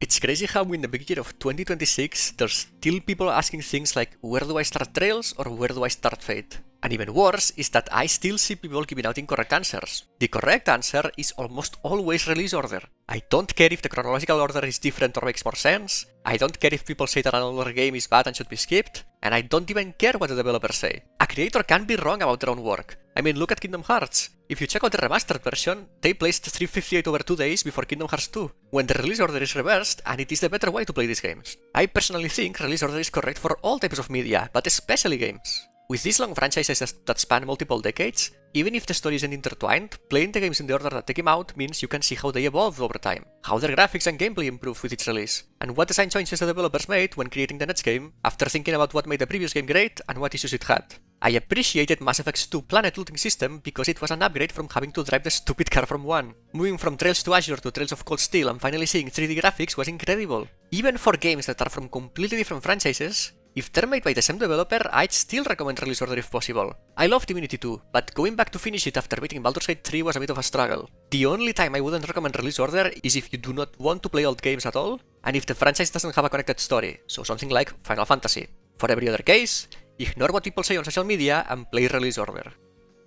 It's crazy how in the big year of 2026, there's still people asking things like, where do I start Trails or where do I start Fate? And even worse is that I still see people giving out incorrect answers. The correct answer is almost always release order. I don't care if the chronological order is different or makes more sense, I don't care if people say that another game is bad and should be skipped, and I don't even care what the developers say. A creator can't be wrong about their own work. I mean, look at Kingdom Hearts. If you check out the remastered version, they placed 358 over 2 days before Kingdom Hearts 2, when the release order is reversed, and it is the better way to play these games. I personally think release order is correct for all types of media, but especially games. With these long franchises that span multiple decades, even if the story isn't intertwined, playing the games in the order that they came out means you can see how they evolved over time, how their graphics and gameplay improved with each release, and what design choices the developers made when creating the next game after thinking about what made the previous game great and what issues it had. I appreciated Mass Effect's 2 planet looting system because it was an upgrade from having to drive the stupid car from 1. Moving from Trails to Azure to Trails of Cold Steel and finally seeing 3D graphics was incredible. Even for games that are from completely different franchises, if they're made by the same developer, I'd still recommend release order if possible. I love Divinity 2, but going back to finish it after beating Baldur's Gate 3 was a bit of a struggle. The only time I wouldn't recommend release order is if you do not want to play old games at all, and if the franchise doesn't have a connected story, so something like Final Fantasy. For every other case, ignore what people say on social media and play release order.